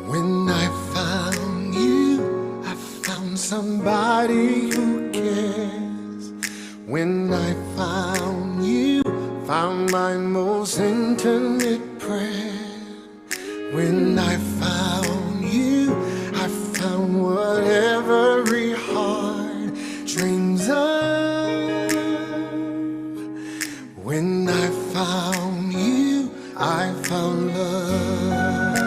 When I found you, I found somebody who cares. When I found you, found my most intimate prayer. When I found you, I found what every heart dreams of. When I found you, I found love.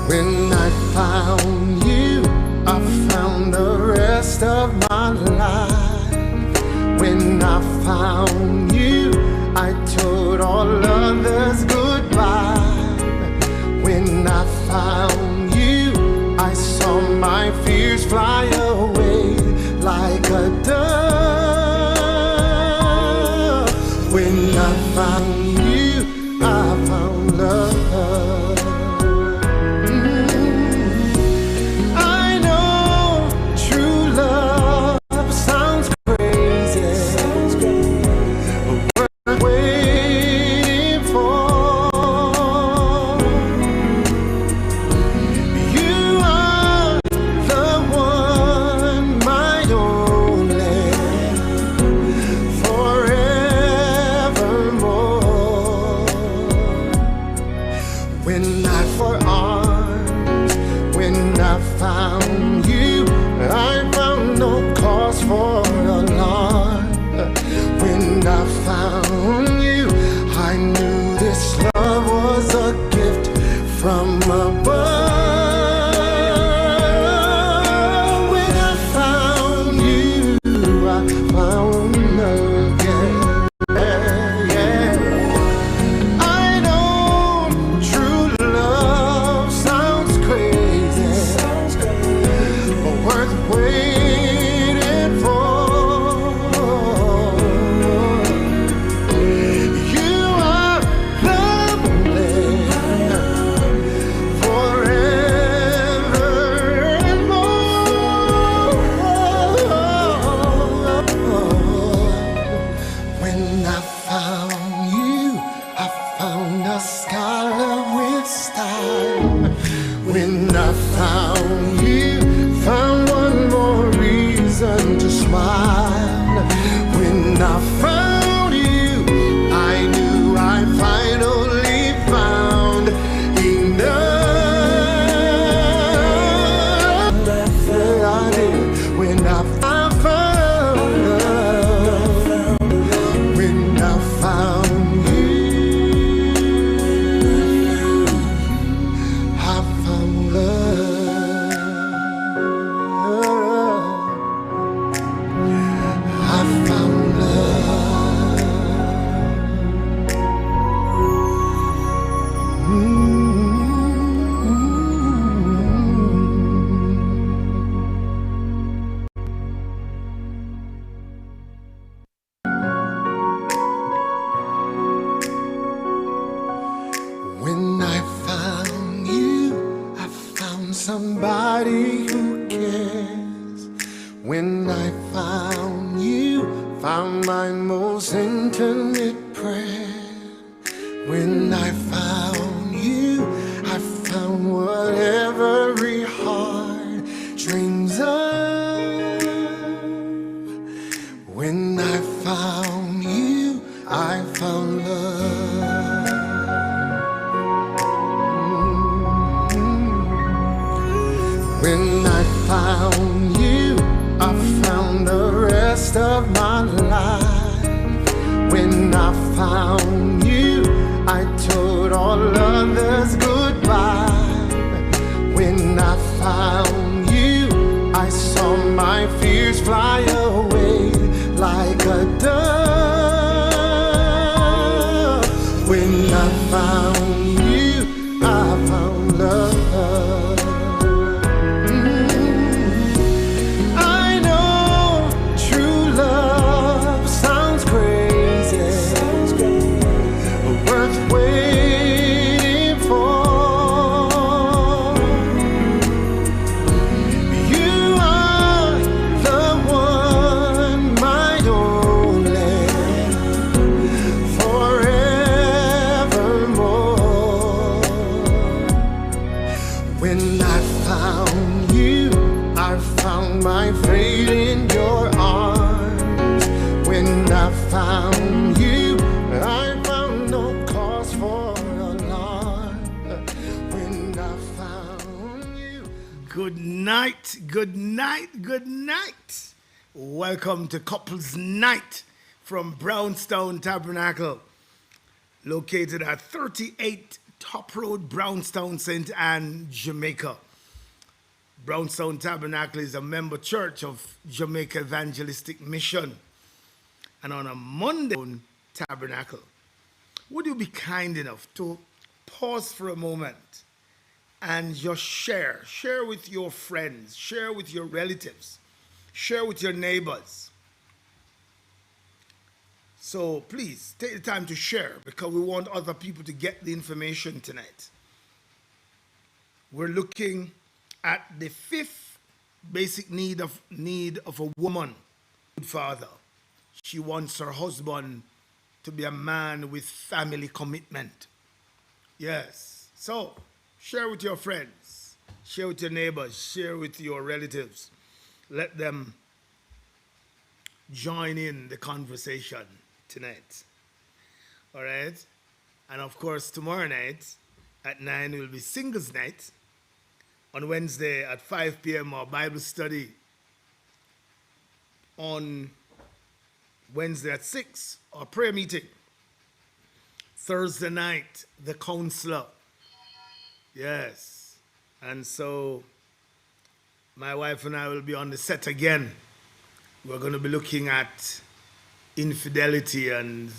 When I found you, I found the rest of my life. When I found you, I told all others goodbye. When I found you, I saw my fears fly away like a dove. When I found you, I found love. From above, when I found you, I found love. Yeah. I know true love sounds crazy, but worth waiting for. You are lovely. When I found you, I found a scholar with style. When I found you, found one more reason to smile. When I found you, I knew I finally found enough. That I did when I found love. When I found you, I found love. I found love. When I found you, I found somebody who cares. When I found you, found my most intimate prayer. When I found you, I found what every heart dreams of. When I found you, I found love. When I found you, I found the rest of my life. When I found you, I told all others goodbye. When I found you, I saw my fears fly away like a dove. When I found you, I found love. Worth waiting found my fate in your arms. When I found you, I found no cause for alarm. When I found you. Good night, good night, good night. Welcome to Couples Night from Brownstown Tabernacle, located at 38 Top Road, Brownstown, St. Anne, Jamaica. Brownstown Tabernacle is a member church of Jamaica Evangelistic Mission. And on a Monday, Tabernacle, would you be kind enough to pause for a moment and just share with your friends, share with your relatives, share with your neighbors. So please take the time to share, because we want other people to get the information tonight. We're looking at the fifth basic need of a woman. Good father. She wants her husband to be a man with family commitment. Yes. So share with your friends, share with your neighbors, share with your relatives. Let them join in the conversation tonight. All right? And of course, tomorrow night at 9 will be Singles Night. On Wednesday at 5 p.m. our Bible study. On Wednesday at 6, our prayer meeting. Thursday night, the counselor. Yes. And so my wife and I will be on the set again. We're going to be looking at infidelity and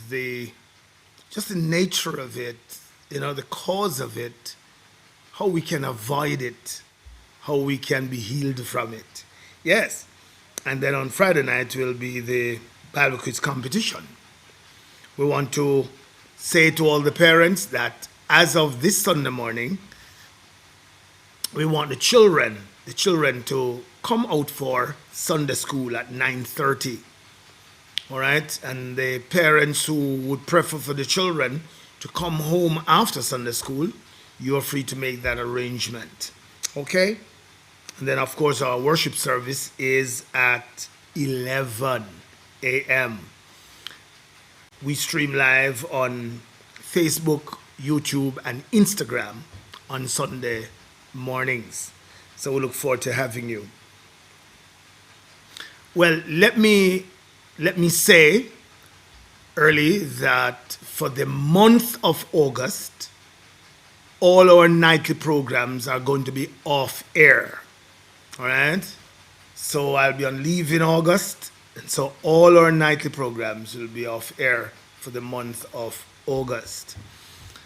just the nature of it, the cause of it, how we can avoid it, how we can be healed from it. Yes. And then on Friday night will be the Bible quiz competition. We want to say to all the parents that as of this Sunday morning, we want the children to come out for Sunday school at 9:30. All right? And the parents who would prefer for the children to come home after Sunday school, you're free to make that arrangement. Okay? And then, of course, our worship service is at 11 a.m. We stream live on Facebook, YouTube, and Instagram on Sunday mornings. So we look forward to having you. Well, let me say early that for the month of August, all our nightly programs are going to be off air. All right? So I'll be on leave in August, and so all our nightly programs will be off air for the month of August.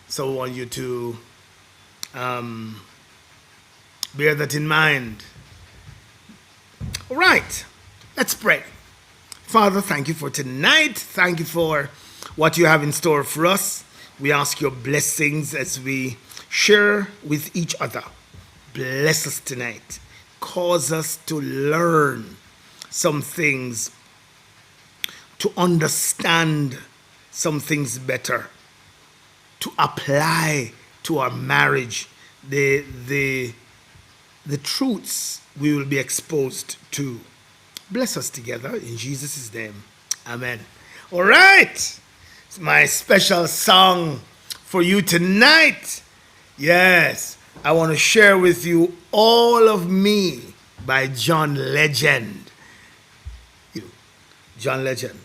So I want you to bear that in mind. All right, let's pray. Father, thank you for tonight. Thank you for what you have in store for us. We ask your blessings as we share with each other. Bless us tonight. Cause us to learn some things, to understand some things better, to apply to our marriage the truths we will be exposed to. Bless us together in Jesus' name. Amen. All right. It's my special song for you tonight. Yes. I want to share with you All of Me by John Legend. John Legend.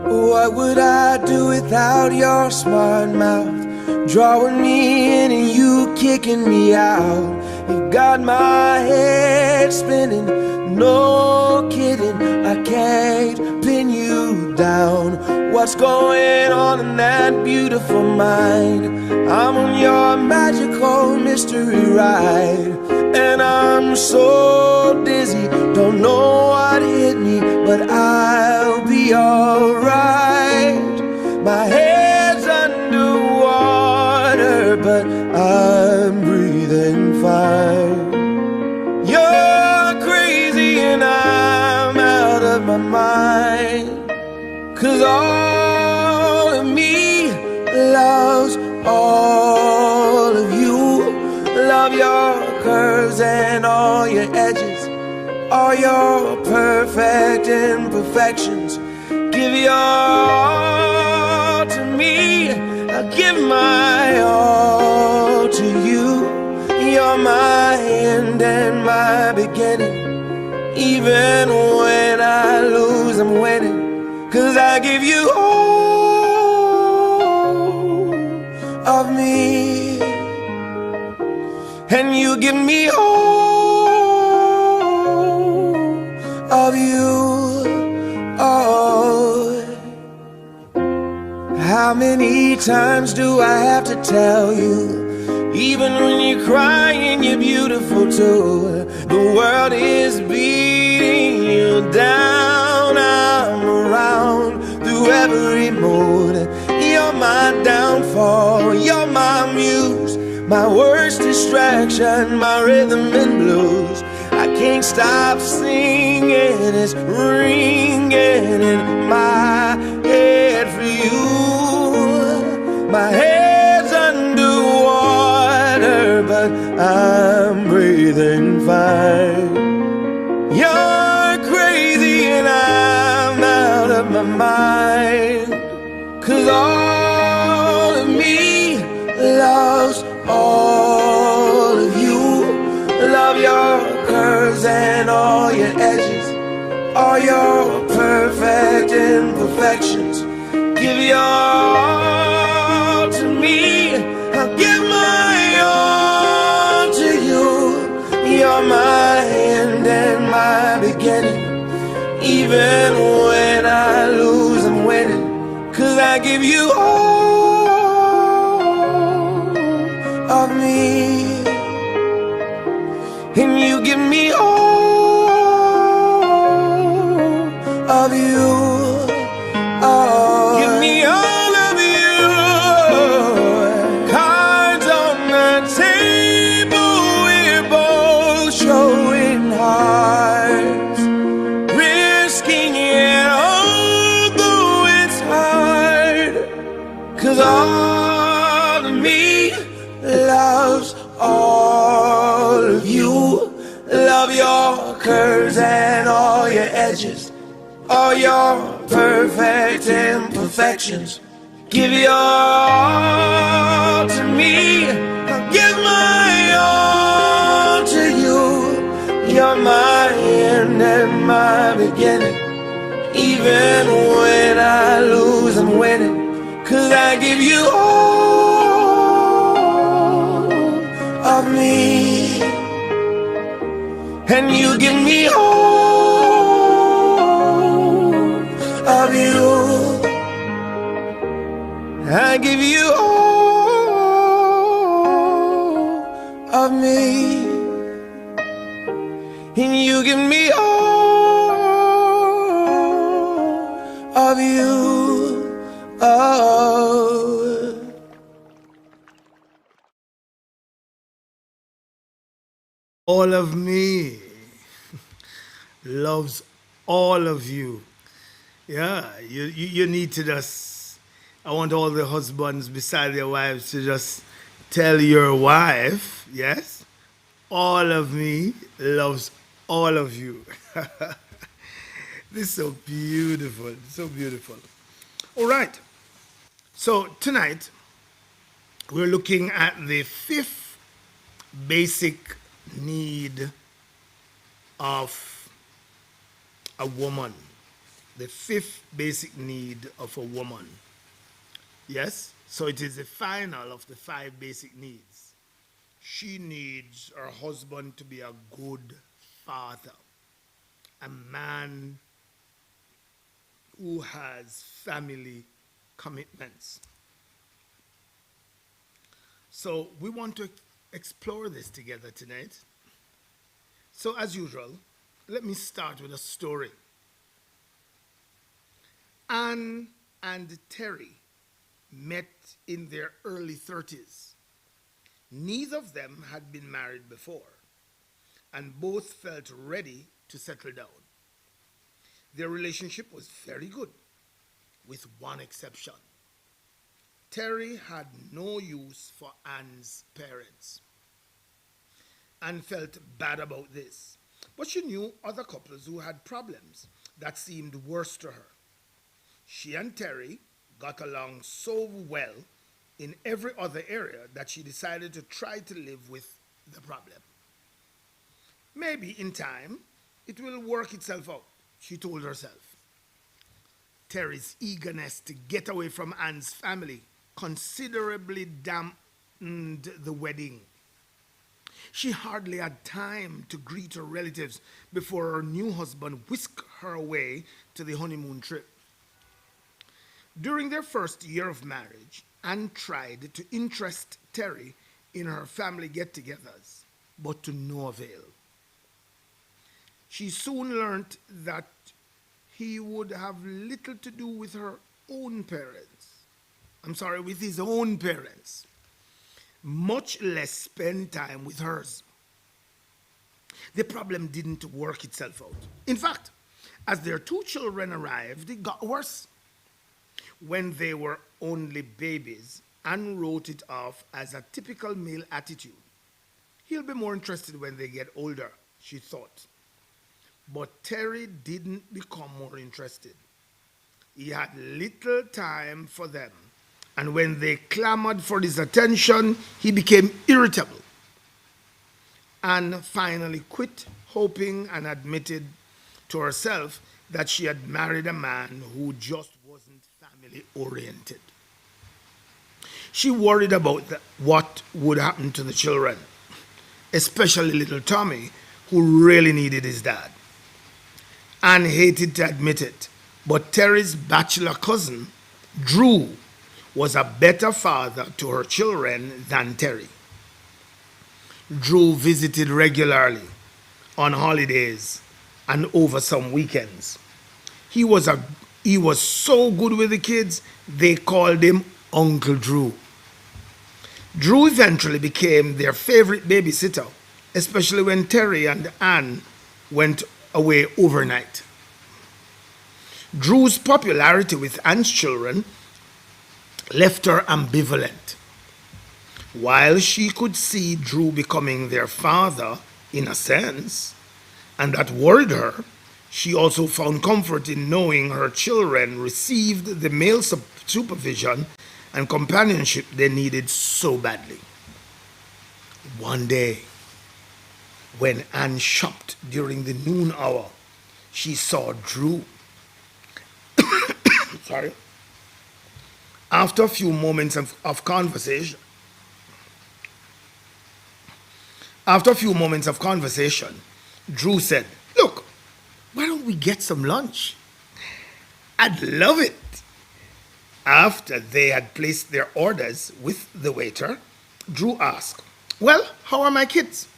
What would I do without your smart mouth? Drawing me in and you kicking me out. You've got my head spinning, no kidding. I can't pin you down. What's going on in that beautiful mind? I'm on your magical mystery ride, and I'm so dizzy, don't know what hit me, but I'll be alright. My head's underwater, but I'm breathing fine. 'cause all of me loves all of you. Love your curves and all your edges, all your perfect imperfections. Give your all to me, I'll give my all to you. You're my end and my beginning. Even when I lose, I'm winning, 'cause I give you all of me, and you give me all of you. Oh, how many times do I have to tell you? Even when you're crying, you're beautiful too. The world is beating you down. I'm around through every mood. You're my downfall, you're my muse, my worst distraction, my rhythm and blues. I can't stop singing, it's ringing in my head for you. My head's underwater, but I'm breathing fine. You're crazy and I'm out of my mind, 'cause all of me loves all of you. Love your curves and all your edges, all your perfect imperfections. Give your all to me, I'll give my all to you. You're my end and my beginning. Even when I lose, I'm winning, 'cause I give you all of me, and you give me all of you. Oh, give me all of you. Cards on the table, we're both showing hearts, risking it although it's hard, 'cause all of me loves all of you. Love your curves and all your edges, all your perfect imperfections. Give your all to me, I'll give my all to you. You're my end and my beginning. Even when I lose, I'm winning, 'cause I give you all of me, and you give me all of you. I give you all of me, and you give me all of you. Oh, All of me loves all of you. Yeah, you need to just, I want all the husbands beside their wives to just tell your wife, yes, all of me loves all of you. This is so beautiful, so beautiful. All right, so tonight we're looking at the fifth basic need of a woman. The fifth basic need of a woman. Yes? So it is the final of the five basic needs. She needs her husband to be a good father, a man who has family commitments. So we want to explore this together tonight. So, as usual, let me start with a story. Anne and Terry met in their early 30s. Neither of them had been married before, and both felt ready to settle down. Their relationship was very good. with one exception. Terry had no use for Anne's parents and felt bad about this. But she knew other couples who had problems that seemed worse to her. She and Terry got along so well in every other area that she decided to try to live with the problem. Maybe in time it will work itself out, she told herself. Terry's eagerness to get away from Anne's family considerably dampened the wedding. She hardly had time to greet her relatives before her new husband whisked her away to the honeymoon trip. During their first year of marriage, Anne tried to interest Terry in her family get-togethers, but to no avail. She soon learned that he would have little to do with her own parents. With his own parents, much less spend time with hers. The problem didn't work itself out. In fact, as their two children arrived, it got worse. When they were only babies, Anne wrote it off as a typical male attitude. He'll be more interested when they get older, she thought. But Terry didn't become more interested. He had little time for them, and when they clamored for his attention, he became irritable. Anne finally quit hoping and admitted to herself that she had married a man who just wasn't family oriented. She worried about what would happen to the children, especially little Tommy, who really needed his dad. Anne hated to admit it, but Terry's bachelor cousin, Drew, was a better father to her children than Terry. Drew visited regularly, on holidays, and over some weekends. He was so good with the kids, they called him Uncle Drew. Drew eventually became their favorite babysitter, especially when Terry and Anne went away overnight. Drew's popularity with Anne's children left her ambivalent. While she could see Drew becoming their father in a sense, and that worried her, she also found comfort in knowing her children received the male supervision and companionship they needed so badly. One day, when Anne shopped during the noon hour, she saw Drew. Sorry. After a few moments of conversation, Drew said, "Look, why don't we get some lunch? I'd love it." After they had placed their orders with the waiter, Drew asked, "Well, how are my kids?"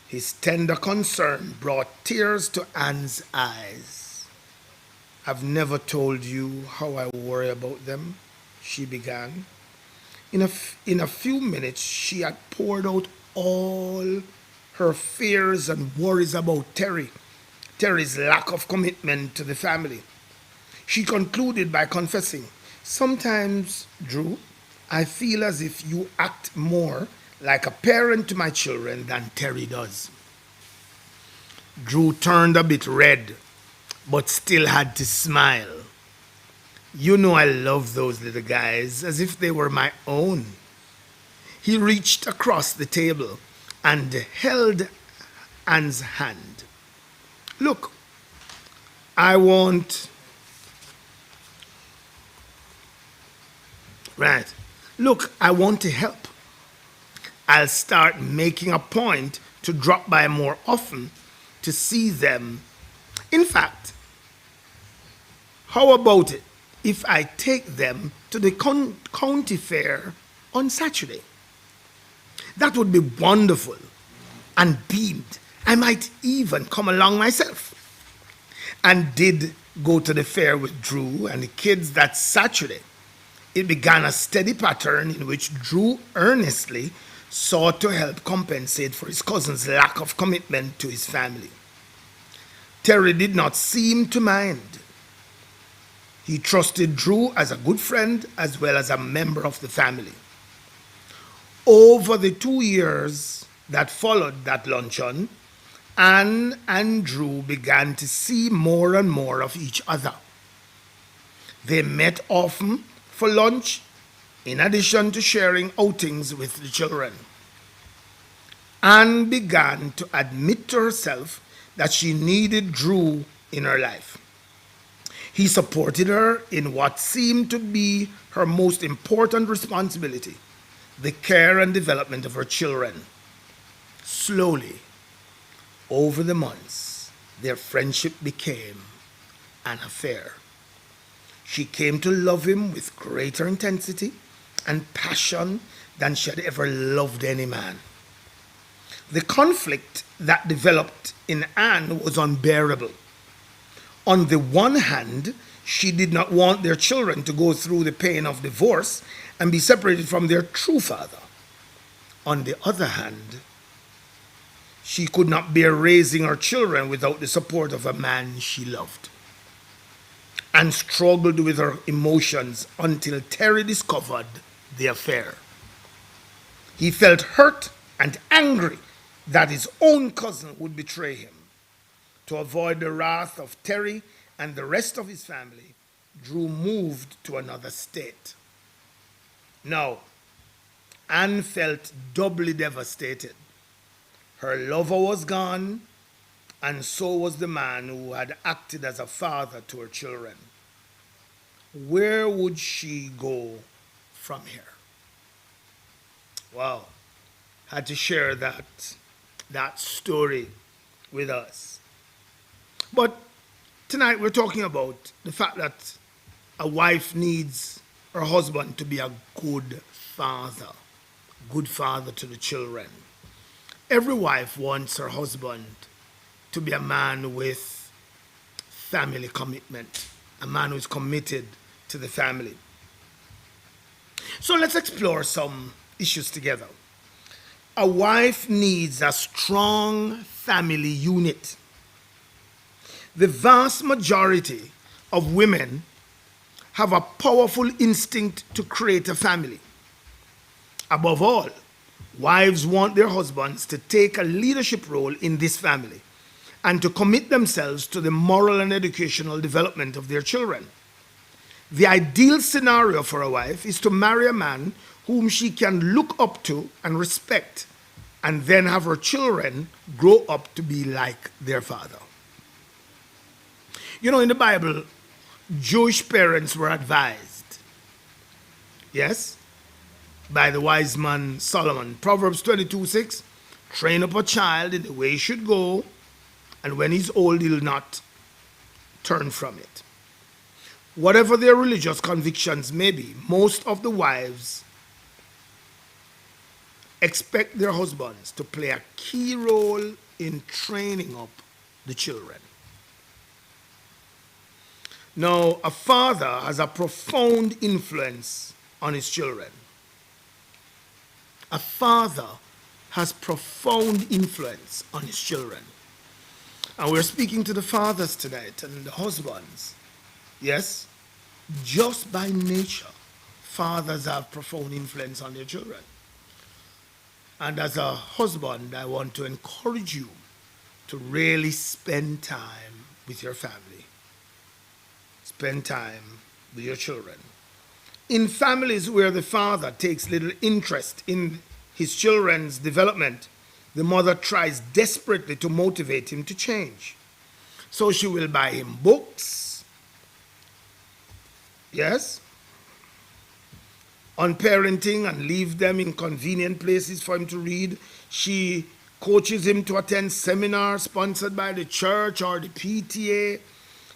His tender concern brought tears to Anne's eyes. "I've never told you how I worry about them," she began. In a few minutes, she had poured out all her fears and worries about Terry's lack of commitment to the family. She concluded by confessing, "Sometimes, Drew, I feel as if you act more like a parent to my children than Terry does." Drew turned a bit red, but still had to smile. "You know I love those little guys as if they were my own." He reached across the table and held Anne's hand. "Look, I want... I want to help. I'll start making a point to drop by more often to see them. In fact, how about it if I take them to the county fair on Saturday? That would be wonderful." And beamed, "I might even come along myself." And did go to the fair with Drew and the kids that Saturday. It began a steady pattern in which Drew earnestly sought to help compensate for his cousin's lack of commitment to his family. Terry did not seem to mind. He trusted Drew as a good friend as well as a member of the family. Over the 2 years that followed that luncheon, Anne and Drew began to see more and more of each other. They met often for lunch, in addition to sharing outings with the children. Anne began to admit to herself that she needed Drew in her life. He supported her in what seemed to be her most important responsibility, the care and development of her children. Slowly, over the months, their friendship became an affair. She came to love him with greater intensity and passion than she had ever loved any man. The conflict that developed in Anne was unbearable. On the one hand, she did not want their children to go through the pain of divorce and be separated from their true father. On the other hand, she could not bear raising her children without the support of a man she loved, and struggled with her emotions until Terry discovered the affair. He felt hurt and angry that his own cousin would betray him. To avoid the wrath of Terry and the rest of his family, Drew moved to another state. Now, Anne felt doubly devastated. Her lover was gone, and so was the man who had acted as a father to her children. Where would she go from here? Wow, had to share that story with us. But tonight we're talking about the fact that a wife needs her husband to be a good father to the children. Every wife wants her husband to be a man with family commitment, a man who is committed to the family. So let's explore some issues together. A wife needs a strong family unit. The vast majority of women have a powerful instinct to create a family. Above all, wives want their husbands to take a leadership role in this family and to commit themselves to the moral and educational development of their children. The ideal scenario for a wife is to marry a man whom she can look up to and respect, and then have her children grow up to be like their father. You know, in the Bible, Jewish parents were advised, yes, by the wise man Solomon. Proverbs 22:6, train up a child in the way he should go, and when he's old, he'll not turn from it. Whatever their religious convictions may be, most of the wives expect their husbands to play a key role in training up the children. Now, a father has a profound influence on his children. A father has profound influence on his children. And we're speaking to the fathers tonight and the husbands. Yes, just by nature, fathers have profound influence on their children. And as a husband, I want to encourage you to really spend time with your family. Spend time with your children. In families where the father takes little interest in his children's development, the mother tries desperately to motivate him to change. So she will buy him books, yes, on parenting, and leave them in convenient places for him to read. She coaches him to attend seminars sponsored by the church or the PTA.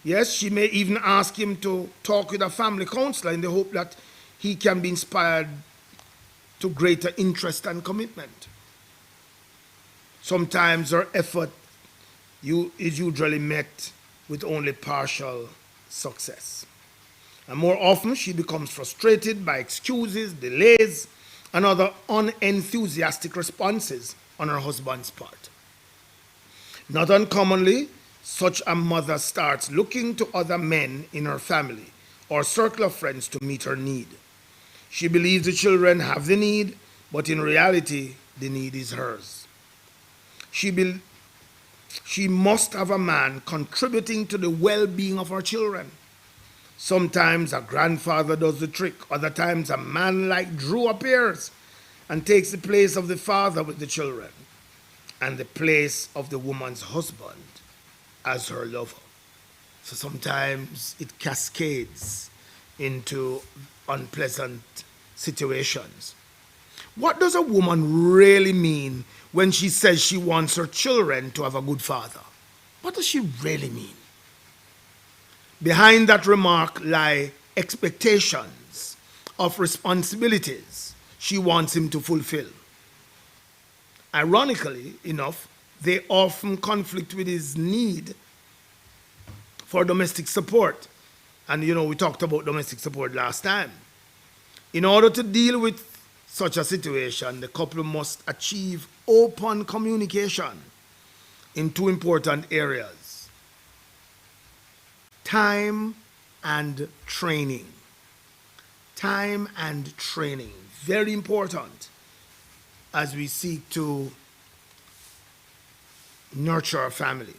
Yes, she may even ask him to talk with a family counselor in the hope that he can be inspired to greater interest and commitment. Sometimes her effort is usually met with only partial success. And more often, she becomes frustrated by excuses, delays, and other unenthusiastic responses on her husband's part. Not uncommonly, such a mother starts looking to other men in her family or circle of friends to meet her need. She believes the children have the need, but in reality, the need is hers. She, be, she must have a man contributing to the well being of her children. Sometimes a grandfather does the trick, other times a man like Drew appears and takes the place of the father with the children and the place of the woman's husband as her lover. So sometimes it cascades into unpleasant situations. What does a woman really mean when she says she wants her children to have a good father? What does she really mean? Behind that remark lie expectations of responsibilities she wants him to fulfill. Ironically enough, they often conflict with his need for domestic support. And we talked about domestic support last time. In order to deal with such a situation, the couple must achieve open communication in two important areas: time and training. Time and training. Very important as we seek to nurture our family.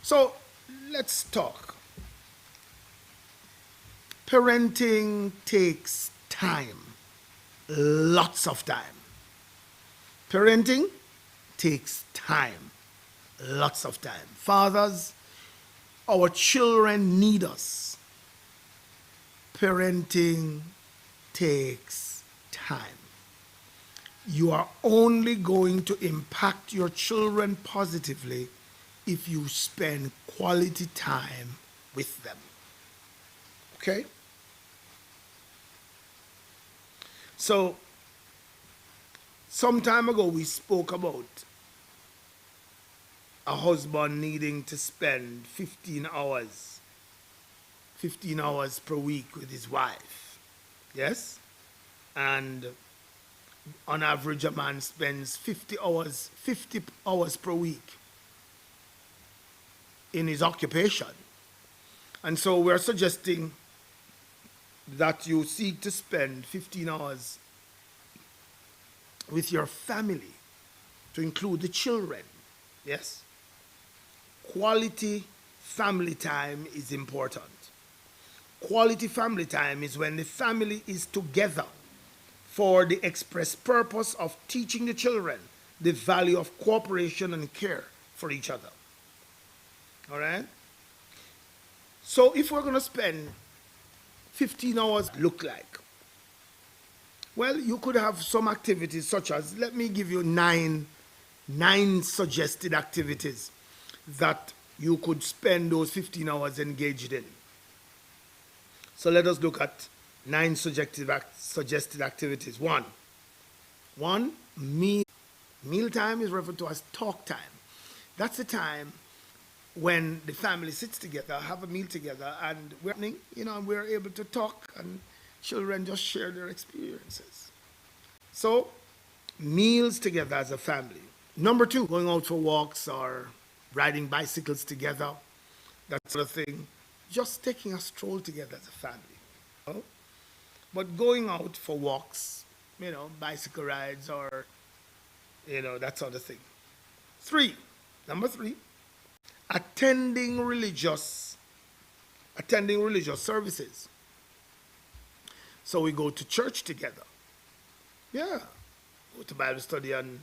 So let's talk. Parenting takes time, lots of time. Parenting takes time, lots of time. Fathers, our children need us. Parenting takes time. You are only going to impact your children positively if you spend quality time with them. Okay? So, some time ago we spoke about a husband needing to spend 15 hours per week with his wife. Yes? And on average, a man spends 50 hours per week in his occupation. And so we're suggesting that you seek to spend 15 hours with your family, to include the children. Yes? Quality family time is important. Quality family time is when the family is together for the express purpose of teaching the children the value of cooperation and care for each other. All right? So if we're going to spend 15 hours, look like? Well, you could have some activities such as, let me give you nine suggested activities that you could spend those 15 hours engaged in. So let us look at 9 suggested activities. One, meal time is referred to as talk time. That's the time when the family sits together, have a meal together, and we're able to talk, and children just share their experiences. So, meals together as a family. Number 2, going out for walks or riding bicycles together, that sort of thing. Just taking a stroll together as a family. But going out for walks, bicycle rides or, that sort of thing. Number 3, attending religious services. So we go to church together. Yeah. Go to Bible study and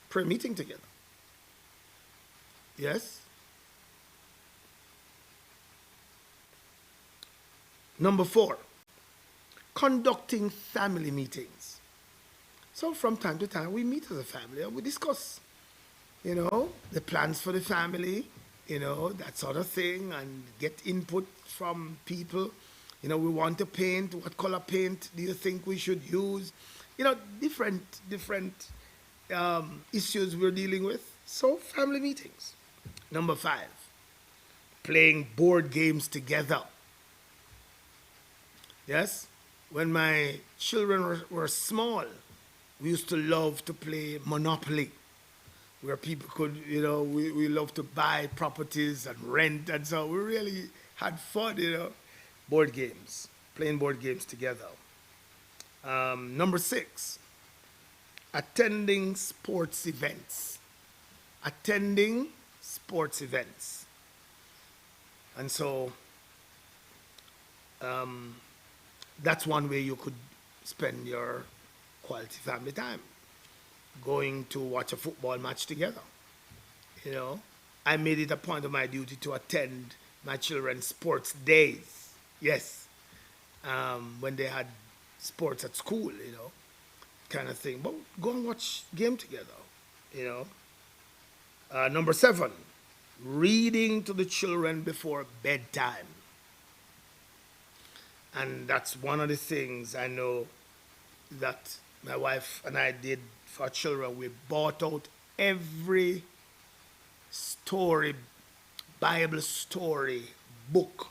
prayer meeting together. Yes. Number 4, conducting family meetings. So from time to time we meet as a family and we discuss, the plans for the family, that sort of thing, and get input from people. We want to paint. What color paint do you think we should use? Different issues we're dealing with. So family meetings. Number 5, playing board games together. Yes, when my children were small, we used to love to play Monopoly, where people could, we love to buy properties and rent, and so we really had fun, board games, playing board games together. Number 6, attending sports events. Attending sports events. And so that's one way you could spend your quality family time, going to watch a football match together. You know, I made it a point of my duty to attend my children's sports days. Yes, when they had sports at school, kind of thing. But go and watch game together. You know. Number 7, reading to the children before bedtime. And that's one of the things I know that my wife and I did for our children. We bought out every story, Bible story book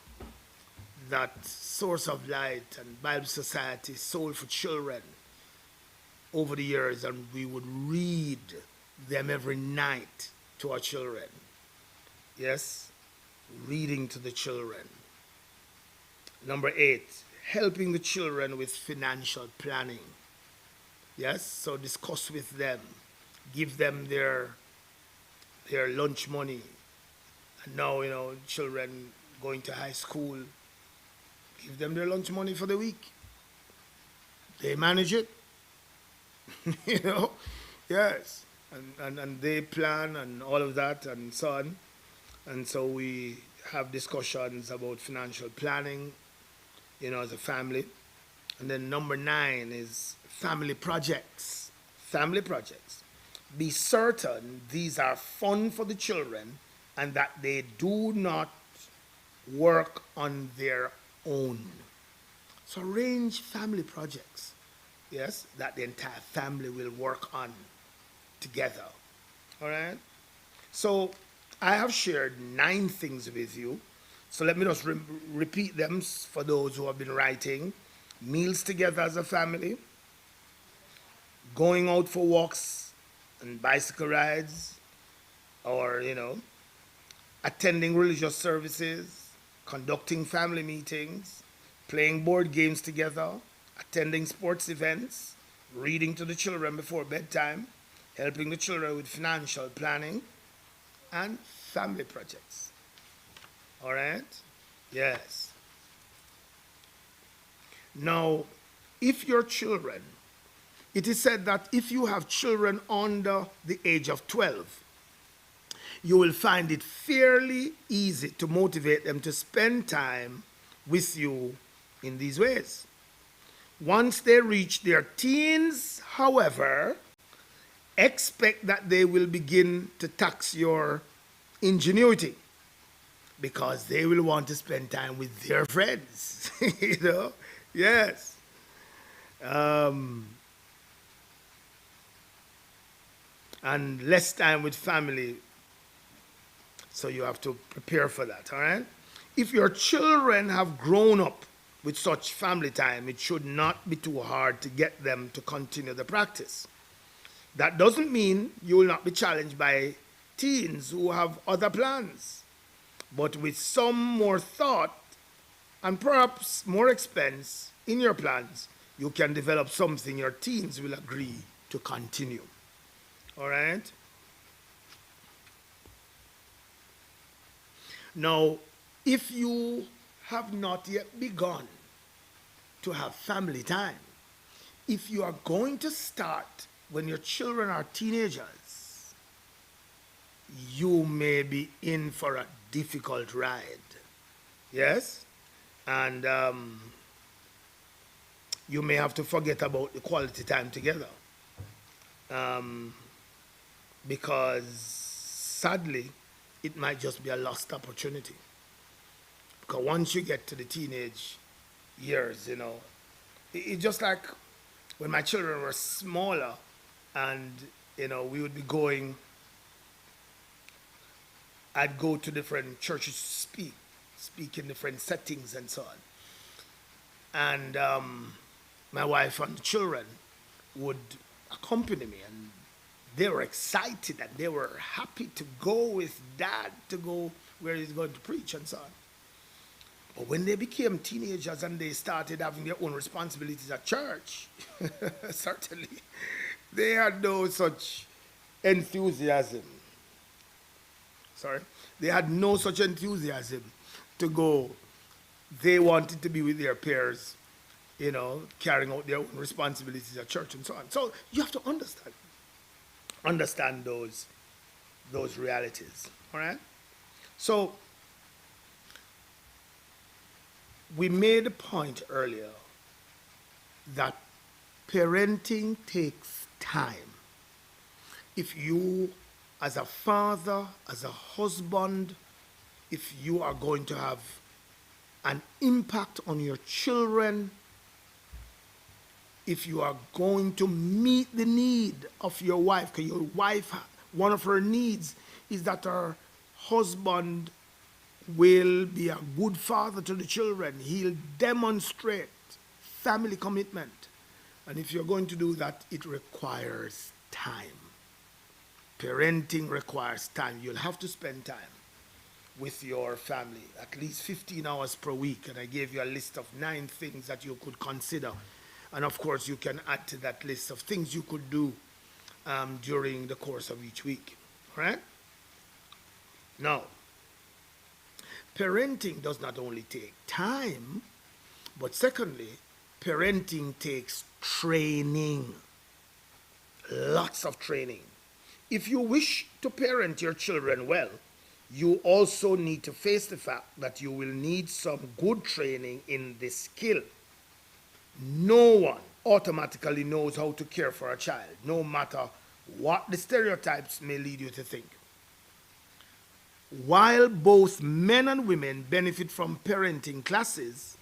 that Source of Light and Bible Society sold for children over the years, and we would read them every night to our children. Yes, reading to the children. Number 8, helping the children with financial planning. Yes, so discuss with them, give them their lunch money. And now, children going to high school, give them their lunch money for the week. They manage it, yes. And they plan and all of that and so on. And so we have discussions about financial planning, as a family. And then number 9 is family projects. Family projects. Be certain these are fun for the children and that they do not work on their own. So arrange family projects, yes, that the entire family will work on together. All right? So I have shared 9 things with you. So let me just repeat them for those who have been writing. Meals together as a family, going out for walks and bicycle rides, or, attending religious services, conducting family meetings, playing board games together, attending sports events, reading to the children before bedtime, helping the children with financial planning, and family projects. All right? Yes. Now, if your children, it is said that if you have children under the age of 12, you will find it fairly easy to motivate them to spend time with you in these ways. Once they reach their teens, however, expect that they will begin to tax your ingenuity, because they will want to spend time with their friends, yes. And less time with family, so you have to prepare for that, all right? If your children have grown up with such family time, it should not be too hard to get them to continue the practice. That doesn't mean you will not be challenged by teens who have other plans. But with some more thought and perhaps more expense in your plans, you can develop something your teens will agree to continue. All right? Now, if you have not yet begun to have family time, if you are going to start when your children are teenagers, you may be in for a difficult ride. Yes? And you may have to forget about the quality time together. Because sadly, it might just be a lost opportunity. Because once you get to the teenage years, it's just like when my children were smaller and, we would be going, I'd go to different churches to speak in different settings and so on. And my wife and the children would accompany me, and they were excited and they were happy to go with Dad to go where he's going to preach and so on. But when they became teenagers and they started having their own responsibilities at church, certainly, they had no such enthusiasm. Sorry. They had no such enthusiasm to go. They wanted to be with their peers, carrying out their own responsibilities at church and so on. So you have to understand those realities. All right. So we made a point earlier that parenting takes time. If you, as a father, as a husband, if you are going to have an impact on your children, if you are going to meet the need of your wife, because your wife, one of her needs is that her husband will be a good father to the children. He'll demonstrate family commitment. And if you're going to do that, it requires time. Parenting requires time. You'll have to spend time with your family, at least 15 hours per week. And I gave you a list of 9 things that you could consider. And of course, you can add to that list of things you could do during the course of each week. All right? Now, parenting does not only take time, but secondly, parenting takes training. Lots of training. If you wish to parent your children well, you also need to face the fact that you will need some good training in this skill. No one automatically knows how to care for a child, no matter what the stereotypes may lead you to think. While both men and women benefit from parenting classes,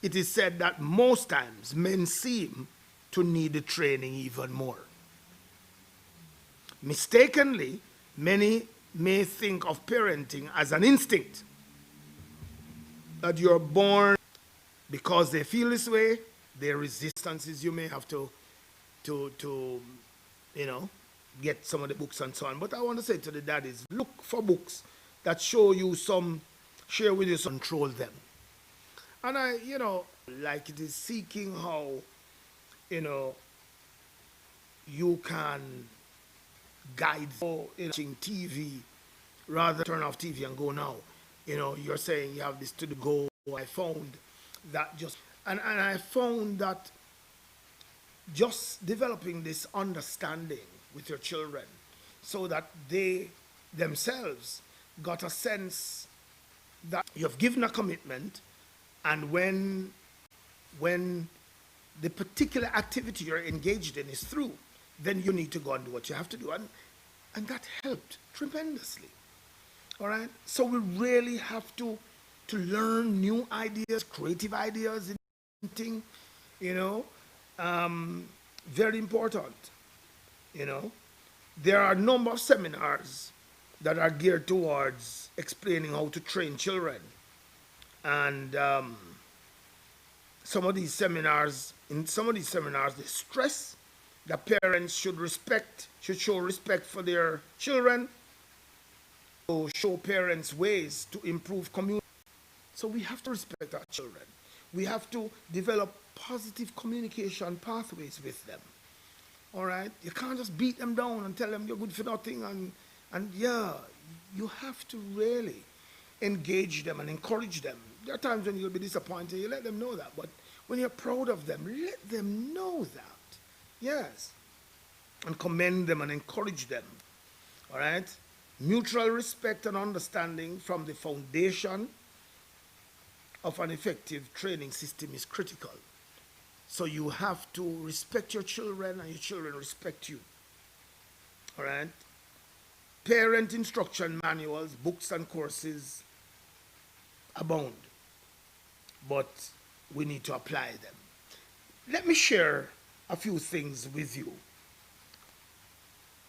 it is said that most times men seem to need the training even more. Mistakenly, many may think of parenting as an instinct, that you're born because they feel this way. Their resistances, you may have to get some of the books and so on. But I want to say to the daddies, look for books that share with you some, control them. And like it is seeking how, you can guide watching TV, rather turn off TV and go now. You're saying you have this to the go. I found that and I found that just developing this understanding with your children so that they themselves got a sense that you've given a commitment, and when the particular activity you're engaged in is through, then you need to go and do what you have to do. And that helped tremendously. All right? So we really have to learn new ideas, creative ideas in thing, very important. There are a number of seminars that are geared towards explaining how to train children. And in some of these seminars, they stress that parents should show respect for their children, to show parents ways to improve community. So we have to respect our children. We have to develop positive communication pathways with them. All right? You can't just beat them down and tell them you're good for nothing. And you have to really engage them and encourage them. There are times when you'll be disappointed. You let them know that. But when you're proud of them, let them know that. Yes. And commend them and encourage them. All right? Mutual respect and understanding from the foundation of an effective training system is critical. So you have to respect your children and your children respect you. All right? Parent instruction manuals, books and courses abound, but we need to apply them. Let me share a few things with you,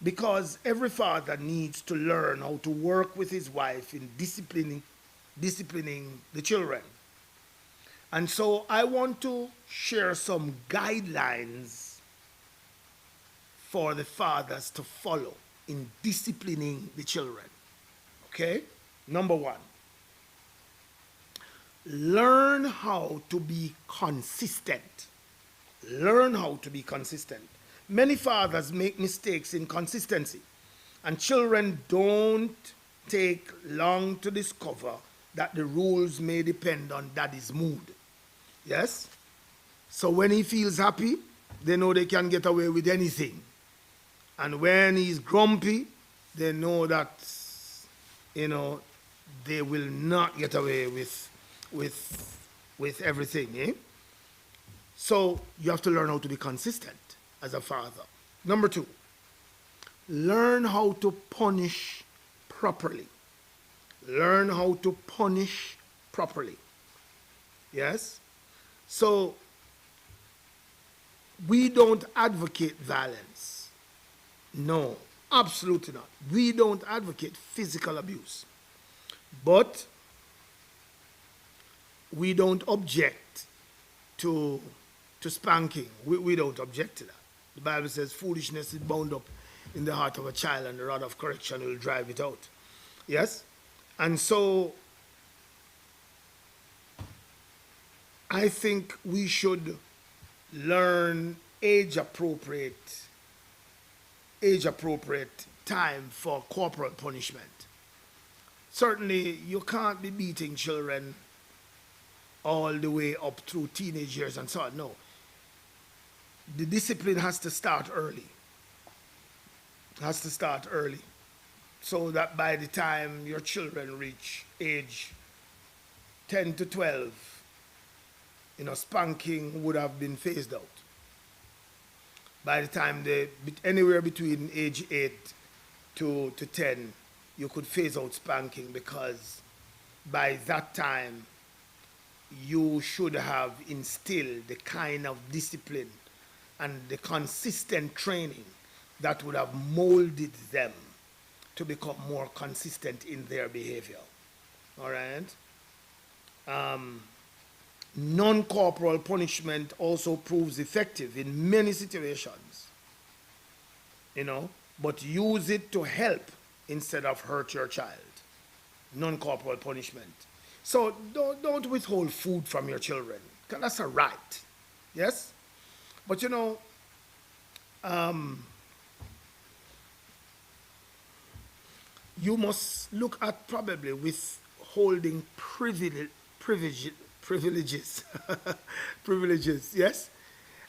because every father needs to learn how to work with his wife in disciplining the children. And so I want to share some guidelines for the fathers to follow in disciplining the children. Okay? Number 1, learn how to be consistent. Learn how to be consistent. Many fathers make mistakes in consistency, and children don't take long to discover that the rules may depend on daddy's mood. Yes? So when he feels happy, they know they can get away with anything. And when he's grumpy, they know that, you know, they will not get away with everything. Eh? So you have to learn how to be consistent as a father. Number 2, learn how to punish properly. Learn how to punish properly. Yes? So we don't advocate violence. No, absolutely not. We don't advocate physical abuse. But we don't object to spanking. We don't object to that. The Bible says foolishness is bound up in the heart of a child, and the rod of correction will drive it out. Yes? And so I think we should learn age-appropriate time for corporal punishment. Certainly, you can't be beating children all the way up through teenage years and so on. No. The discipline has to start early. Has to start early. So that by the time your children reach age 10 to 12, spanking would have been phased out. By the time anywhere between age 8 to 10, you could phase out spanking, because by that time, you should have instilled the kind of discipline and the consistent training that would have molded them to become more consistent in their behavior. All right? Non-corporal punishment also proves effective in many situations, but use it to help instead of hurt your child. Non-corporal punishment. So don't withhold food from your children, because that's a right. Yes? But you must look at probably withholding privileges. Privileges, yes?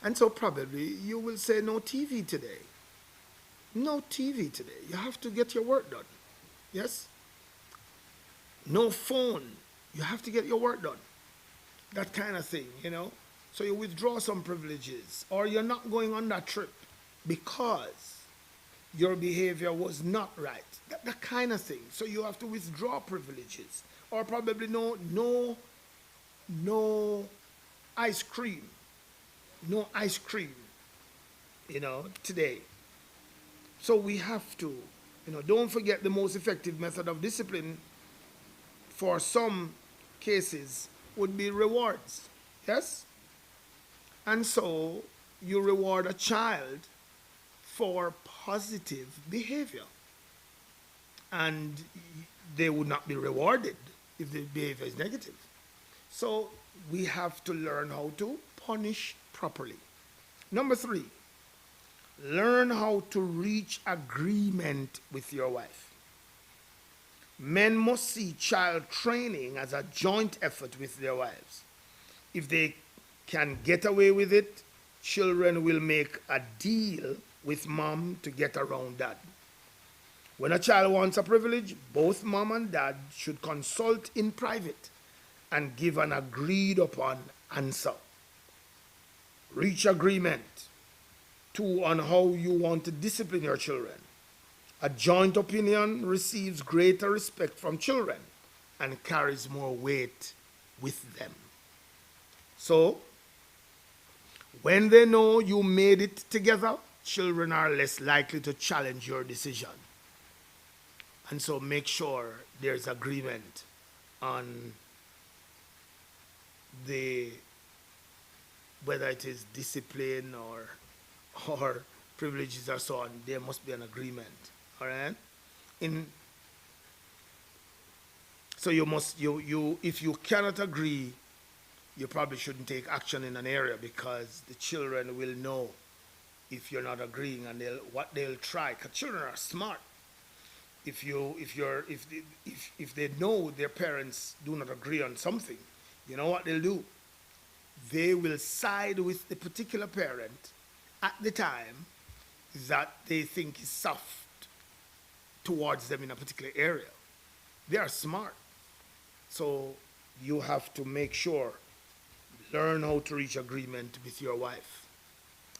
And so probably you will say no TV today. No TV today. You have to get your work done. Yes? No phone. You have to get your work done. That kind of thing, So you withdraw some privileges, or you're not going on that trip because your behavior was not right. That kind of thing. So you have to withdraw privileges. Or probably no ice cream. No ice cream, today. So we have to, don't forget the most effective method of discipline for some cases would be rewards. Yes? And so you reward a child for positive behavior. And they would not be rewarded if the behavior is negative. So we have to learn how to punish properly. Number 3, learn how to reach agreement with your wife. Men must see child training as a joint effort with their wives. If they can get away with it, children will make a deal with mom to get around dad. When a child wants a privilege, both mom and dad should consult in private and give an agreed upon answer. Reach agreement. 2, on how you want to discipline your children. A joint opinion receives greater respect from children and carries more weight with them. So, when they know you made it together, children are less likely to challenge your decision. And so make sure there's agreement on whether it is discipline or privileges or so on. There must be an agreement. All right? So if you cannot agree, you probably shouldn't take action in an area, because the children will know if you're not agreeing, and they'll try. Because children are smart. If they know their parents do not agree on something, you know what they'll do? They will side with the particular parent at the time that they think is soft towards them in a particular area. They are smart. So you have to make sure, learn how to reach agreement with your wife.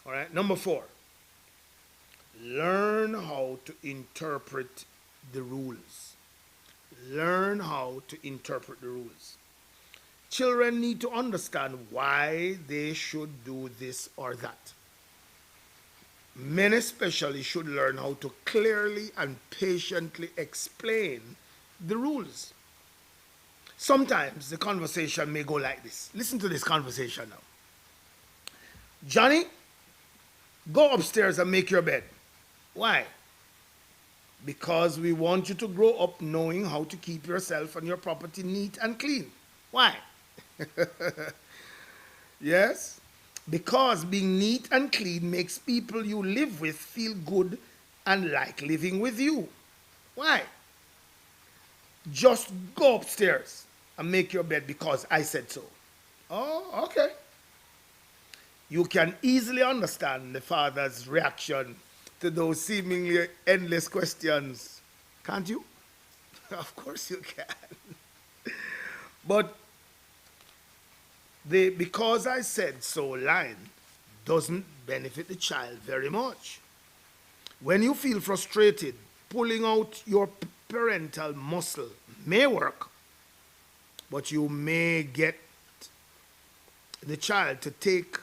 All right. Number 4, learn how to interpret the rules. Learn how to interpret the rules. Children need to understand why they should do this or that. Men especially should learn how to clearly and patiently explain the rules. Sometimes the conversation may go like this. Listen to this conversation now. Johnny, go upstairs and make your bed. Why? Because we want you to grow up knowing how to keep yourself and your property neat and clean. Why? Yes? Because being neat and clean makes people you live with feel good and like living with you. Why? Just go upstairs and make your bed because I said so. Oh, okay. You can easily understand the father's reaction to those seemingly endless questions, can't you? Of course you can. But the "because I said so" line doesn't benefit the child very much. When you feel frustrated, pulling out your parental muscle may work, but you may get the child to take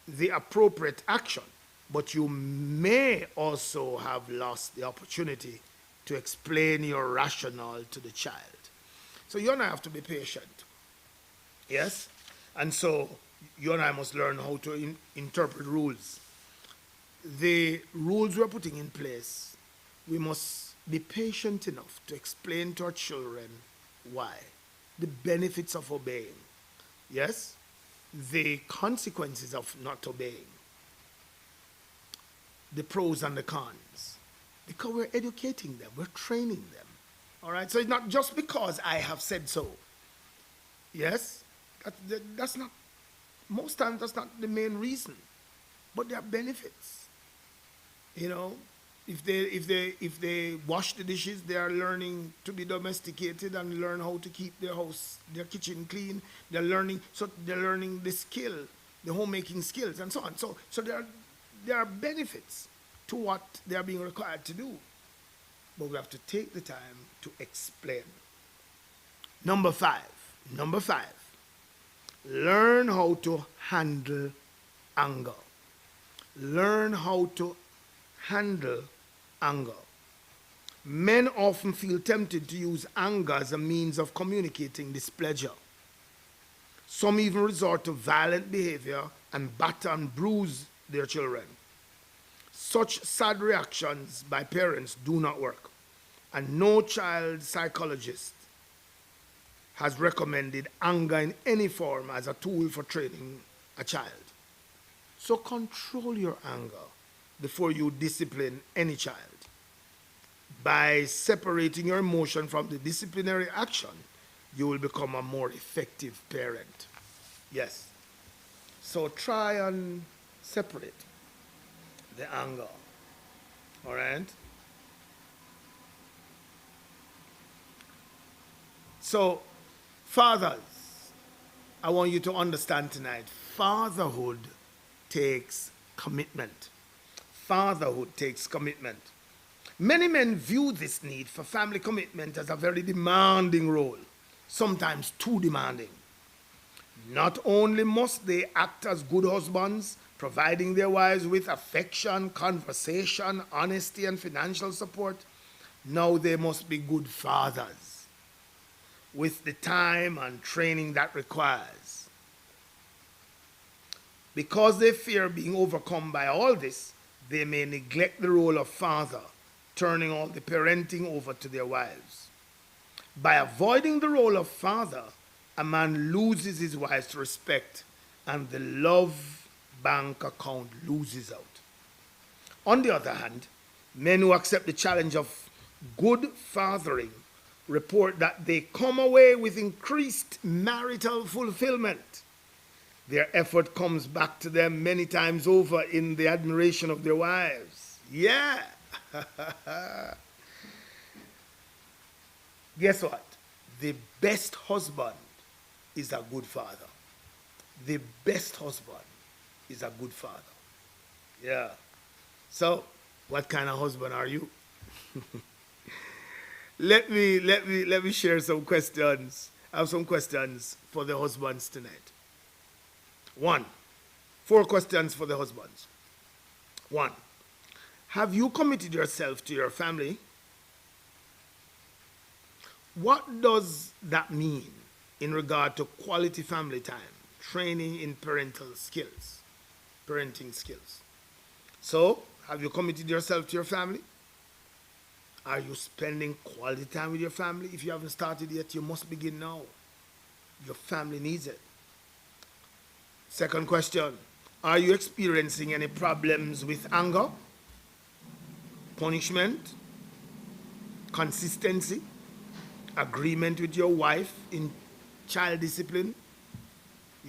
the appropriate action, but you may also have lost the opportunity to explain your rationale to the child. So you and I have to be patient. Yes? And so you and I must learn how to interpret rules. The rules we're putting in place, we must be patient enough to explain to our children why. The benefits of obeying. Yes? The consequences of not obeying. The pros and the cons. Because we're educating them, we're training them. All right? So it's not just because I have said so. Yes? That's not, most times that's not the main reason. But there are benefits. You know, if they wash the dishes, they are learning to be domesticated and learn how to keep their house, their kitchen clean. They're learning the skill, the homemaking skills, and so on. So there are benefits to what they are being required to do. But we have to take the time to explain. Number five. Learn how to handle anger. Learn how to handle anger. Men often feel tempted to use anger as a means of communicating displeasure. Some even resort to violent behavior and batter and bruise their children. Such sad reactions by parents do not work, and no child psychologist has recommended anger in any form as a tool for training a child. So control your anger before you discipline any child. By separating your emotion from the disciplinary action, you will become a more effective parent. Yes. So try and separate the anger. All right? So, fathers, I want you to understand tonight, fatherhood takes commitment. Fatherhood takes commitment. Many men view this need for family commitment as a very demanding role, sometimes too demanding. Not only must they act as good husbands, providing their wives with affection, conversation, honesty, and financial support, now they must be good fathers with the time and training that requires. Because they fear being overcome by all this, they may neglect the role of father, turning all the parenting over to their wives. By avoiding the role of father, a man loses his wife's respect and the love bank account loses out. On the other hand, men who accept the challenge of good fathering report that they come away with increased marital fulfillment. Their effort comes back to them many times over in the admiration of their wives. Yeah. Guess what? The best husband is a good father. The best husband is a good father. Yeah. So, what kind of husband are you? Let me share some questions. I have some questions for the husbands tonight. 4 questions for the husbands. 1. Have you committed yourself to your family? What does that mean in regard to quality family time, training in parenting skills? So, have you committed yourself to your family? Are you spending quality time with your family? If you haven't started yet, you must begin now. Your family needs it. Second question, are you experiencing any problems with anger, punishment, consistency, agreement with your wife in child discipline?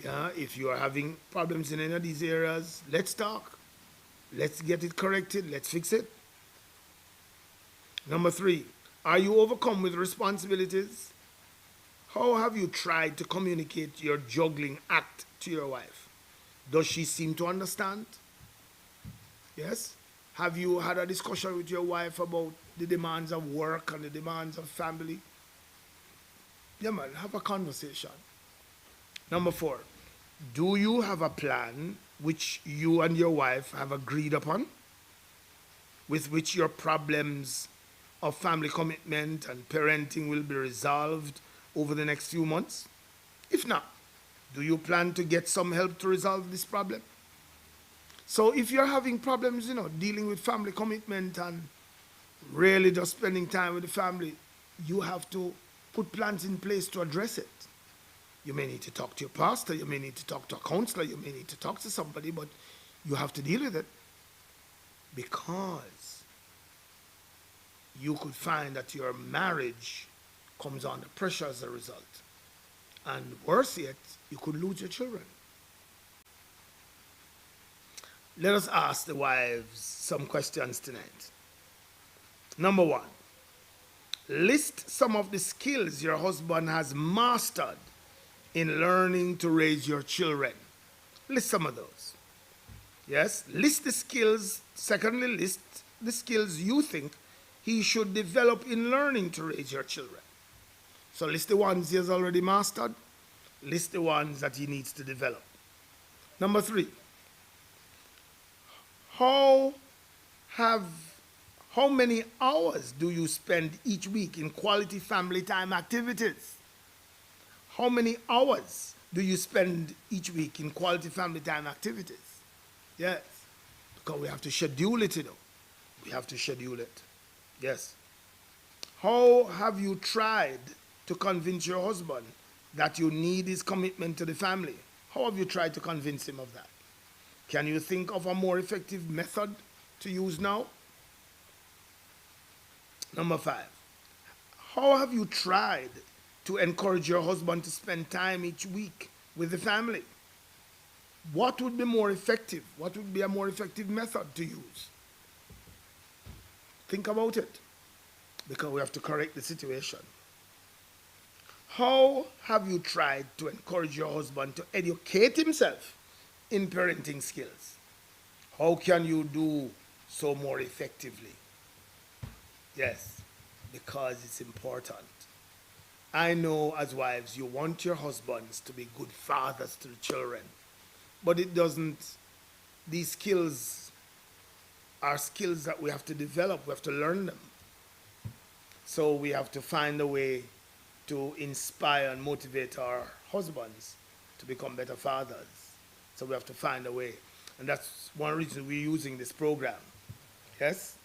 Yeah, if you are having problems in any of these areas, let's talk. Let's get it corrected. Let's fix it. Number 3, are you overcome with responsibilities? How have you tried to communicate your juggling act to your wife? Does she seem to understand? Yes? Have you had a discussion with your wife about the demands of work and the demands of family? Yeah, man, have a conversation. Number 4, do you have a plan which you and your wife have agreed upon, with which your problems of family commitment and parenting will be resolved over the next few months? If not, do you plan to get some help to resolve this problem? So if you're having problems, dealing with family commitment and really just spending time with the family, you have to put plans in place to address it. You may need to talk to your pastor, you may need to talk to a counselor, you may need to talk to somebody, but you have to deal with it, because you could find that your marriage comes under pressure as a result. And worse yet, you could lose your children. Let us ask the wives some questions tonight. Number 1, list some of the skills your husband has mastered in learning to raise your children. List some of those. Yes, list the skills. Secondly, list the skills you think he should develop in learning to raise your children. So list the ones he has already mastered. List the ones that he needs to develop. Number 3, how many hours do you spend each week in quality family time activities? How many hours do you spend each week in quality family time activities? Yes, because we have to schedule it, We have to schedule it. Yes. How have you tried to convince your husband that you need his commitment to the family? How have you tried to convince him of that? Can you think of a more effective method to use now? Number 5, how have you tried to encourage your husband to spend time each week with the family? What would be more effective? What would be a more effective method to use? Think about it, because we have to correct the situation. How have you tried to encourage your husband to educate himself in parenting skills? How can you do so more effectively? Yes, because it's important. I know as wives, you want your husbands to be good fathers to the children, but it doesn't, these skills are skills that we have to develop, we have to learn them. So we have to find a way to inspire and motivate our husbands to become better fathers. So we have to find a way. And that's one reason we're using this program. Yes?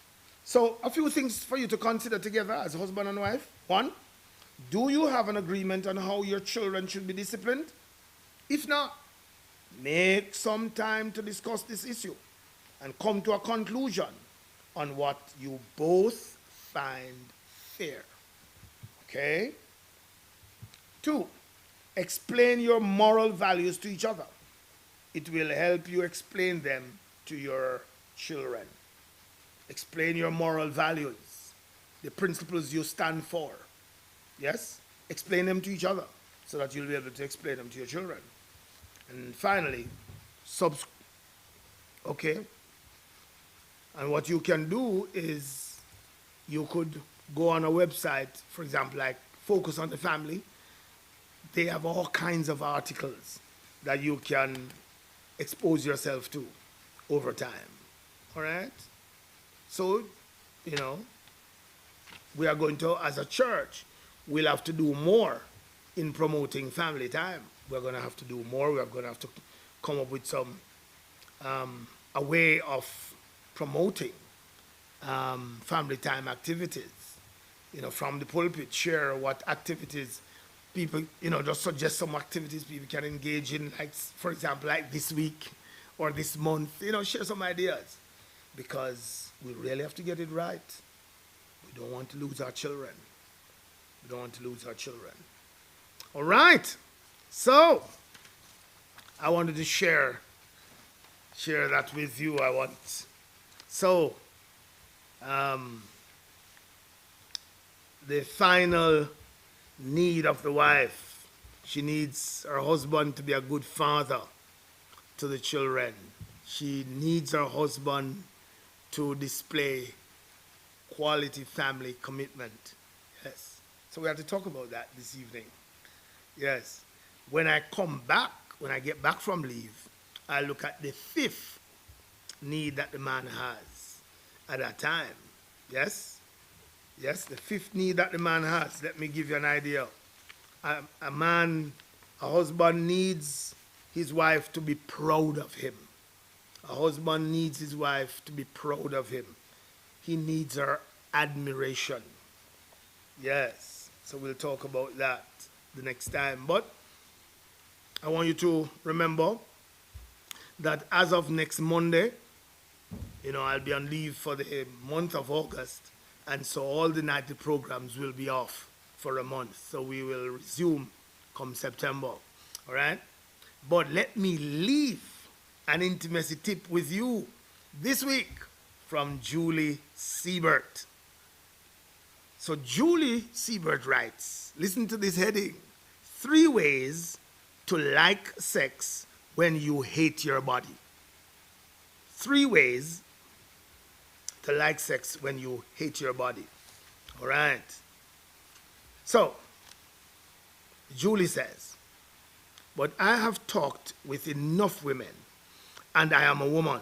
So a few things for you to consider together as husband and wife. 1, Do you have an agreement on how your children should be disciplined? If not, make some time to discuss this issue and come to a conclusion on what you both find fair. Okay? 2, explain your moral values to each other. It will help you explain them to your children. Explain your moral values, the principles you stand for. Yes? Explain them to each other so that you'll be able to explain them to your children. And finally, okay? And what you can do is you could go on a website, for example, like Focus on the Family. They have all kinds of articles that you can expose yourself to over time. All right? So, we are going to, as a church, we'll have to do more in promoting family time. We're going to have to do more. We're going to have to come up with a way of promoting family time activities. From the pulpit, share what activities people, just suggest some activities people can engage in, like, for example, like this week or this month, share some ideas, because we really have to get it right. We don't want to lose our children. We don't want to lose our children. All right. So, I wanted to share that with you. The final need of the wife. She needs her husband to be a good father to the children. She needs her husband to display quality family commitment. Yes. So we have to talk about that this evening. Yes. When I get back from leave, I look at the 5th need that the man has at that time. Yes? Yes, the 5th need that the man has. Let me give you an idea. A husband needs his wife to be proud of him. A husband needs his wife to be proud of him. He needs her admiration. Yes, so we'll talk about that the next time. But I want you to remember that as of next Monday, I'll be on leave for the month of August. And so all the nightly programs will be off for a month. So we will resume come September. All right? But let me leave an intimacy tip with you this week from Julie Siebert. So Julie Siebert writes, listen to this heading: 3 ways to like sex when you hate your body. 3 ways to like sex when you hate your body. All right. So, Julie says, but I have talked with enough women, and I am a woman,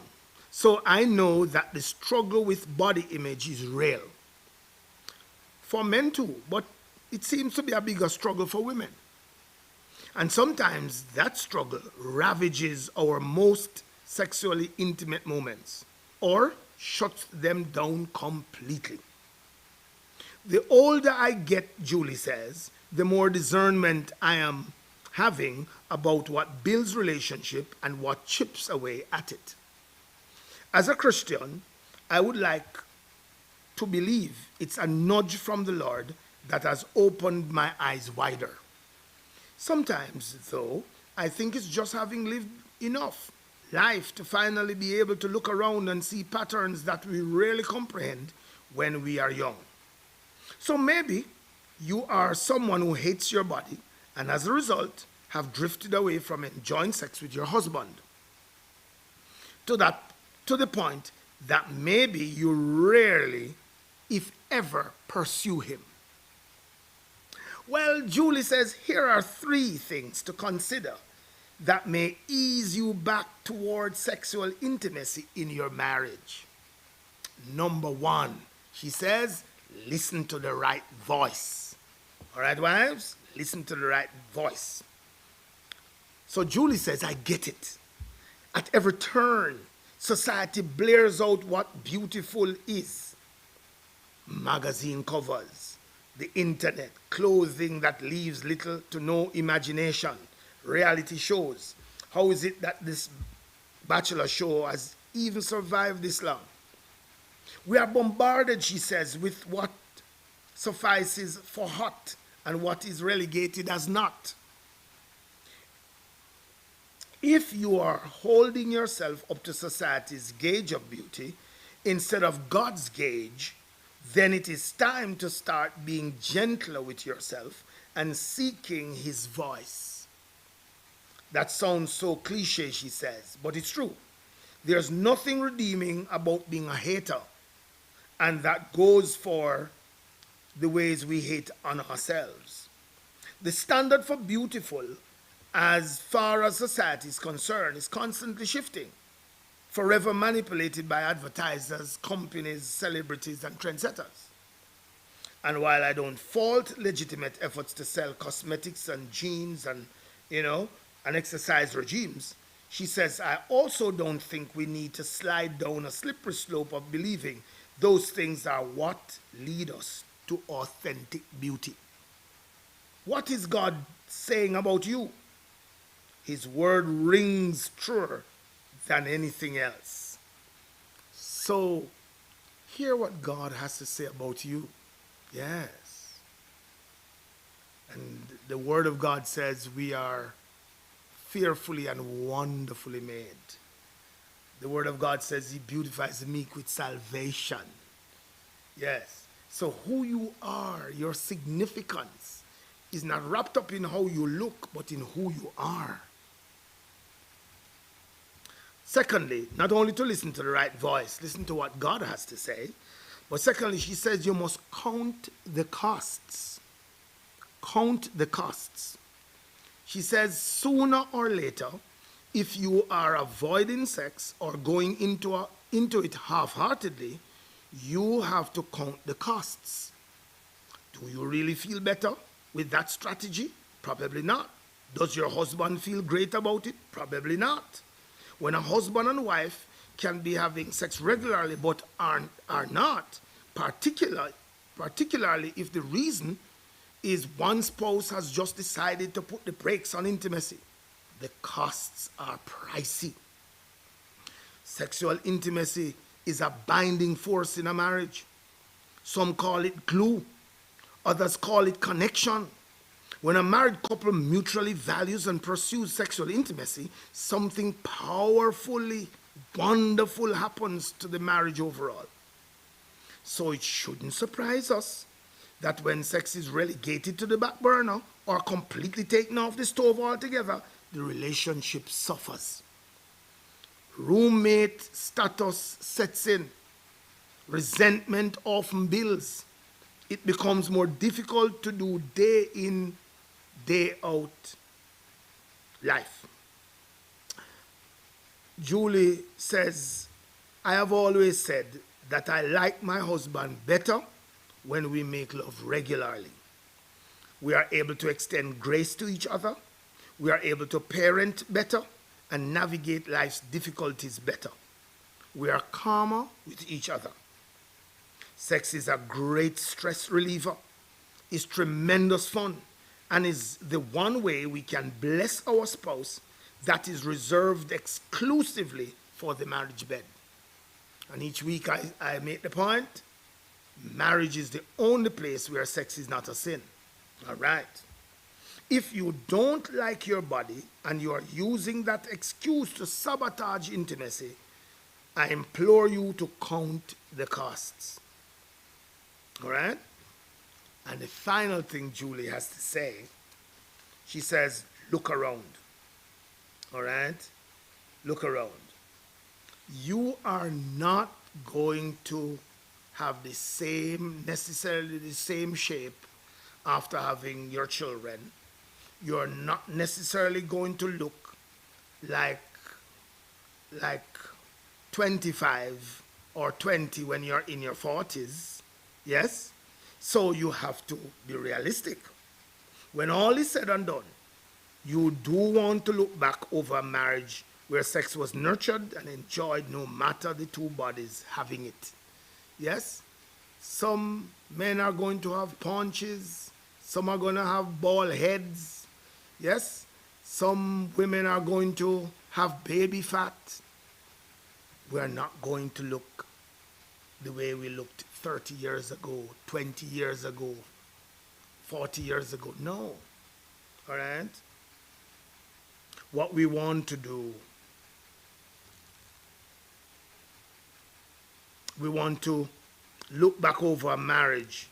so I know that the struggle with body image is real. For men too, but it seems to be a bigger struggle for women. And sometimes that struggle ravages our most sexually intimate moments, or shuts them down completely. The older I get, Julie says, the more discernment I am having about what builds relationship and what chips away at it. As a Christian, I would like to believe it's a nudge from the Lord that has opened my eyes wider. Sometimes, though, I think it's just having lived enough life to finally be able to look around and see patterns that we rarely comprehend when we are young. So maybe you are someone who hates your body and as a result have drifted away from enjoying sex with your husband. To the point that maybe you rarely, if ever, pursue him. Well, Julie says here are 3 things to consider that may ease you back toward sexual intimacy in your marriage. Number 1, she says, listen to the right voice. All right, wives? Listen to the right voice. So Julie says, I get it. At every turn, society blares out what beautiful is. Magazine covers, the internet, clothing that leaves little to no imagination, reality shows. How is it that this bachelor show has even survived this long? We are bombarded, she says, with what suffices for hot and what is relegated as not. If you are holding yourself up to society's gauge of beauty instead of God's gauge, then it is time to start being gentler with yourself and seeking his voice. That sounds so cliche, she says, but it's true. There's nothing redeeming about being a hater, and that goes for the ways we hate on ourselves. The standard for beautiful, as far as society is concerned, is constantly shifting, forever manipulated by advertisers, companies, celebrities, and trendsetters. And while I don't fault legitimate efforts to sell cosmetics and jeans and, and exercise regimes, she says, I also don't think we need to slide down a slippery slope of believing those things are what lead us to authentic beauty. What is God saying about you? His word rings truer than anything else. So, hear what God has to say about you. Yes. And the word of God says we are fearfully and wonderfully made. The word of God says he beautifies the meek with salvation. Yes. So who you are, your significance, is not wrapped up in how you look, but in who you are. Secondly, not only to listen to the right voice, listen to what God has to say, but secondly, she says you must count the costs. Count the costs. She says sooner or later, if you are avoiding sex or going into it half-heartedly, you have to count the costs. Do you really feel better with that strategy? Probably not. Does your husband feel great about it? Probably not. When a husband and wife can be having sex regularly but are not, particularly if the reason is one spouse has just decided to put the brakes on intimacy, the costs are pricey. Sexual intimacy is a binding force in a marriage. Some call it glue, others call it connection. When a married couple mutually values and pursues sexual intimacy, something powerfully wonderful happens to the marriage overall. So it shouldn't surprise us that when sex is relegated to the back burner or completely taken off the stove altogether, the relationship suffers. Roommate status sets in. Resentment often builds. It becomes more difficult to do day in, day out life. Julie says, I have always said that I like my husband better when we make love regularly. We are able to extend grace to each other. We are able to parent better and navigate life's difficulties better. We are calmer with each other. Sex is a great stress reliever. It's tremendous fun and is the one way we can bless our spouse that is reserved exclusively for the marriage bed. And each week I make the point, marriage is the only place where sex is not a sin. All right. If you don't like your body and you are using that excuse to sabotage intimacy, I implore you to count the costs. All right? And the final thing Julie has to say, she says, look around. All right? Look around. You are not going to have necessarily the same shape after having your children. You're not necessarily going to look like 25 or 20 when you're in your 40s. Yes? So you have to be realistic. When all is said and done, you do want to look back over a marriage where sex was nurtured and enjoyed no matter the two bodies having it. Yes? Some men are going to have paunches. Some are going to have bald heads. Yes? Some women are going to have baby fat. We are not going to look the way we looked 30 years ago, 20 years ago, 40 years ago. No. All right? What we want to do, we want to look back over a marriage.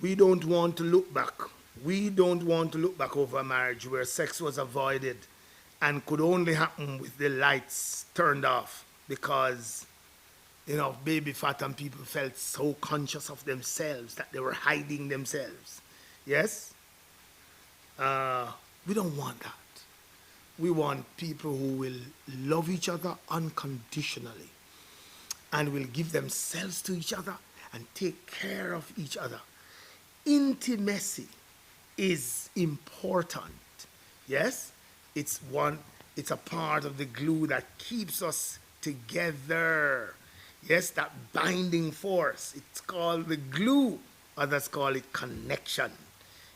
We don't want to look back. We don't want to look back over a marriage where sex was avoided and could only happen with the lights turned off because, baby fat and people felt so conscious of themselves that they were hiding themselves. Yes? We don't want that. We want people who will love each other unconditionally and will give themselves to each other and take care of each other. Intimacy is important. Yes? It's a part of the glue that keeps us together. Yes, that binding force. It's called the glue. Others call it connection.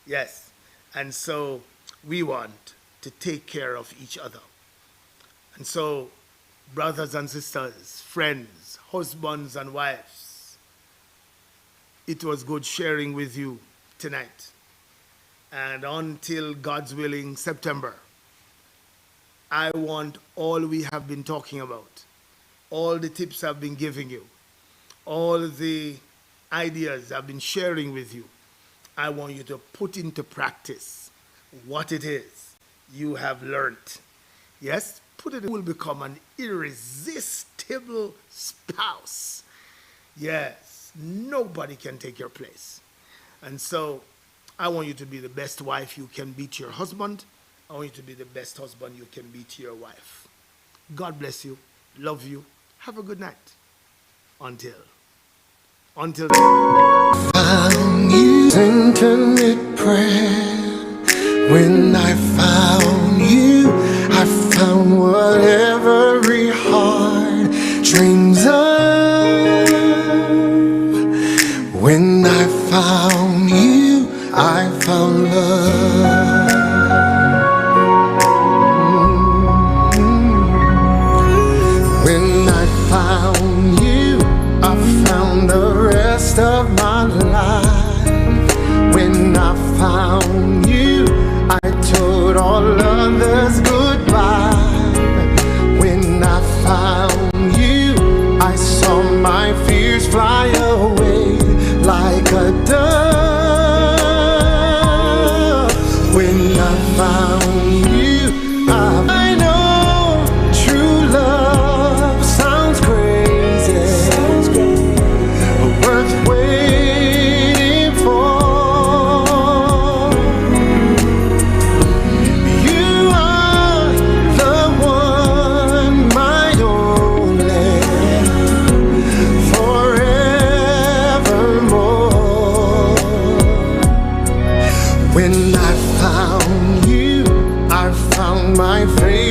Yes. And so we want to take care of each other. And so, brothers and sisters, friends, husbands and wives, it was good sharing with you tonight. And until God's willing, September, I want all we have been talking about, all the tips I've been giving you, all the ideas I've been sharing with you, I want you to put into practice what it is you have learned. Yes, you will become an irresistible spouse. Yes, nobody can take your place. And so I want you to be the best wife you can be to your husband. I want you to be the best husband you can be to your wife. God bless you. Love you. Have a good night. Until found you intimate prayer. When I found you, I found what every heart dreams of. When I found you, I found love. When I found you, I found the rest of my life. When I found you, I told all others goodbye. When I found you, I saw my fears fly away like a dove. When I found you, I know true love sounds crazy, worth waiting for. You are the one, my only, forevermore. When I found you, I found my faith.